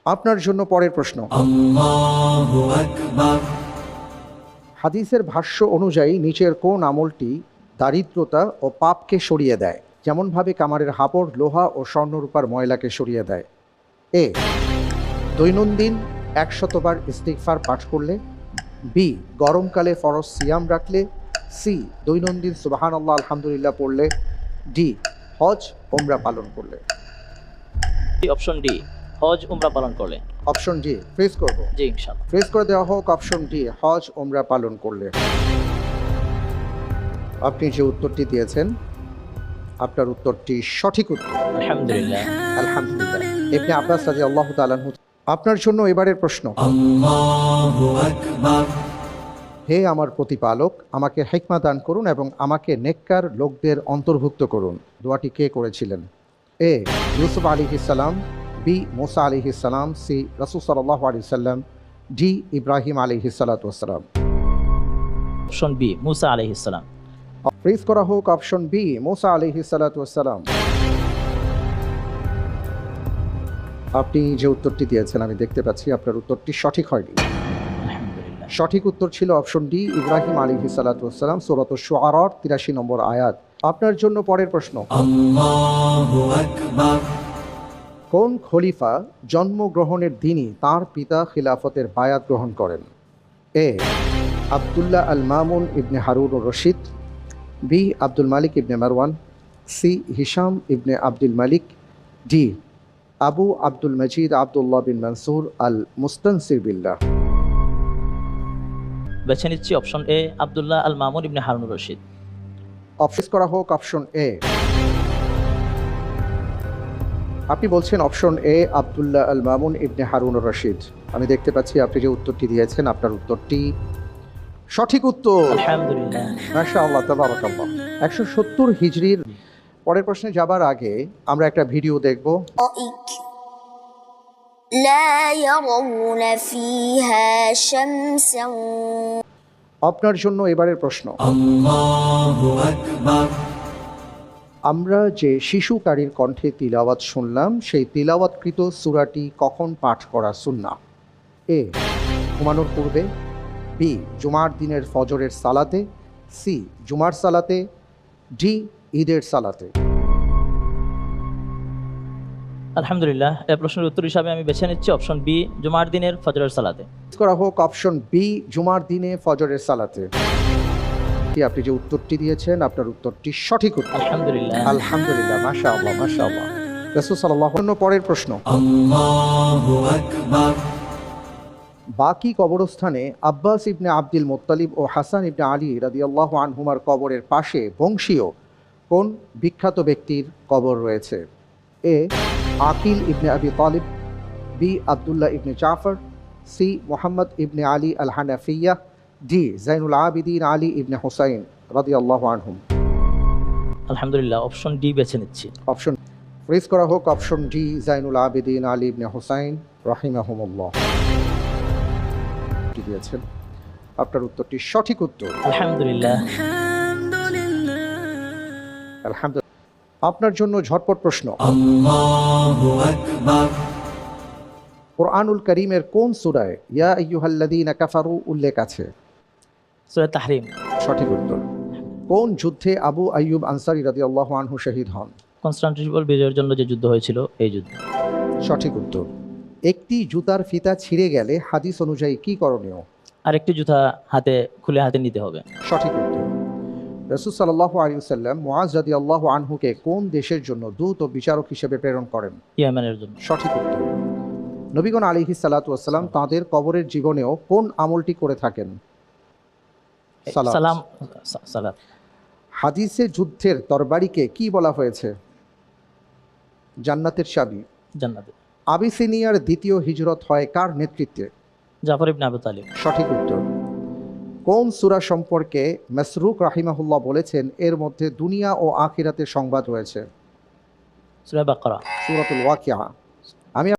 আপনার জন্য পরের প্রশ্ন। হাদিসের ভাষ্য অনুযায়ী নিচের কোন আমলটি দারিদ্রতা ও পাপকে সরিয়ে দেয়, যেমনভাবে কামারের হাপড় লোহা ও স্বর্ণরূপার ময়লাকে সরিয়ে দেয়? এ, দৈনন্দিন 100 বার ইস্তিগফার পাঠ করলে। বি, গরমকালে ফরজ সিয়াম রাখলে। সি, দৈনন্দিন সুবহানাল্লাহ আলহামদুলিল্লাহ পড়লে। ডি, হজ ওমরা পালন করলে। অপশন ডি, হজ উমরা পালন করলে। অপশন ডি ফ্রেজ করব? জি ইনশাআল্লাহ। ফ্রেজ করে দেওয়া হোক অপশন ডি, হজ ওমরা পালন করলে। আপনি যে উত্তরটি দিয়েছেন আপনার উত্তরটি সঠিক উত্তর। আলহামদুলিল্লাহ। আলহামদুলিল্লাহ। ইবনে আব্বাস রাদিয়াল্লাহু তাআলা আনহু। আপনার জন্য এবারের প্রশ্ন। হে আমার প্রতিপালক, আমাকে হিকমা দান করুন এবং আমাকে নেককার লোকদের অন্তর্ভুক্ত করুন। দোয়াটি কে করেছিলেন? এ, ইউসুফ আলাইহিস সালাম। বি, মুসা আলাইহিস সালাম। সি, রাসূল সাল্লাল্লাহু আলাইহি সাল্লাম। ডি, ইব্রাহিম আলাইহিস সালাতু ওয়াস সালাম। অপশন বি, মুসা আলাইহিস সালাম। ফ্রিজ করা হোক অপশন বি, মুসা আলাইহিস সালাতু ওয়াস সালাম। আপনি যে উত্তরটি দিয়েছেন আমি দেখতে পাচ্ছি আপনার উত্তরটি সঠিক হয়নি। আলহামদুলিল্লাহ। সঠিক উত্তর ছিল অপশন ডি, ইব্রাহিম আলাইহিস সালাতু ওয়াস সালাম, সূরা আশ-শুআরার 83 নম্বর আয়াত। আপনার জন্য পরের প্রশ্ন। কোন খলিফা জন্মগ্রহণের দিনই তার পিতা খিলাফতের বায়াত গ্রহণ করেন? A, Abdullah al Mamun ibn Harun Rashid. B, Abdul Malik ibn Marwan. C, Hisham ibn Abdul Malik. D, Abu Abdul Majid Abdullah bin Mansur al Mustansir Billah. বেছে নিচ্ছি option A, Abdullah al Mamun ibn Harun Rashid. Option করা হোক option A. আপনি বলছেন option A, Abdullah al Mamun ibn Harun Rashid. আমি দেখতে পাচ্ছি আপনি যে উত্তরটি দিয়েছেন আপনার উত্তরটি সঠিক উত্তর। আলহামদুলিল্লাহ। মাশাআল্লাহ, তাবারাকাল্লাহ। 170 হিজরির পরের প্রশ্নে যাবার আগে আমরা একটা ভিডিও দেখব। لا يرون فيها شمسا। আপনার জন্য এবারের প্রশ্ন। আমরা যে শিশুকারীর কণ্ঠে তিলাওয়াত শুনলাম সেই তিলাওয়াতকৃত সূরাটি কখন পাঠ করা সুন্নাহ? এ, ঘুমানোর পূর্বে। বি, জুমার দিনের ফজরের সালাতে। সি, জুমার সালাতে। ডি, ঈদের সালাতে। আলহামদুলিল্লাহ। এই প্রশ্নের উত্তর হিসাবে আমি বেছে নিচ্ছি অপশন বি, জুমার দিনের ফজরের সালাতে। করা হোক অপশন বি, জুমার দিনে ফজরের সালাতে। আপনি যে উত্তরটি দিয়েছেন আপনার উত্তরটি সঠিক উত্তর। আলহামদুলিল্লাহ। আলহামদুলিল্লাহ, মাশাআল্লাহ মাশাআল্লাহ। রাসূল সাল্লাল্লাহু আলাইহি ওয়াসাল্লাম। পরের প্রশ্ন। বাকি কবরস্থানে আব্বাস ইবনে আব্দুল মুত্তালিব ও হাসান ইবনে আলী রাদিয়াল্লাহু আনহুমার কবরের পাশে বংশীয় কোন বিখ্যাত ব্যক্তির কবর রয়েছে? এ, আকিল ইবনে আবি তালিব। বি, আব্দুল্লাহ ইবনে জাফর। সি, মুহাম্মদ ইবনে আলী আল হানাফিয়া। ডি, জাইনুল আবিদিন আলী ইবনে হুসাইন রাদিয়াল্লাহু আনহুম। আলহামদুলিল্লাহ, অপশন ডি বেছে নিচ্ছি। অপশন ফ্রিজ করা হোক অপশন ডি, জাইনুল আবিদিন আলী ইবনে হুসাইন রাহিমাহুমুল্লাহ। দিয়েছেন আপনার উত্তরটি সঠিক উত্তর। আলহামদুলিল্লাহ। আলহামদুলিল্লাহ। আপনার জন্য ঝটপট প্রশ্ন। কুরআনুল কারীমের কোন সূরায় ইয়া আইয়ুহাল্লাযীনা কাফারু উল্লেখ আছে? সূরা তাহরিম। সঠিক উত্তর। কোন যুদ্ধে আবু আইয়ুব আনসারী রাদিয়াল্লাহু আনহু শহীদ হন? কনস্টান্টিনোপল বিজয়ের জন্য যে যুদ্ধ হয়েছিল এই যুদ্ধ। সঠিক উত্তর। একটি জুতার ফিতা ছিঁড়ে গেলে হাদিস অনুযায়ী কি করণীয়? আরেকটি জুতা খুলে হাতে নিতে হবে। সঠিক উত্তর। রাসূল সাল্লাল্লাহু আলাইহি ওয়াসাল্লাম মুআজ রাদিয়াল্লাহু আনহুকে কোন দেশের জন্য দূত ও বিচারক হিসেবে প্রেরণ করেন? ইয়েমেনের জন্য। সঠিক উত্তর। নবীগণ আলাইহিস সালাতু ওয়াস সালাম তাঁদের কবরের জীবনেও কোন আমলটি করে থাকেন? সালাত। হাদিসে যুদ্ধের তরবারিকে কি বলা হয়েছে? জান্নাতের চাবি। জান্নাতে। আবিসিনিয়ার দ্বিতীয় হিজরত হয় কার নেতৃত্বে? জাফর ইবনে আবু তালিব। সঠিক উত্তর। কোন সূরা সম্পর্কে মাসরুক রাহিমাহুল্লাহ বলেছেন এর মধ্যে দুনিয়া ও আখিরাতের সংবাদ রয়েছে? সূরা বাকারা। সূরাতুল ওয়াকিয়া।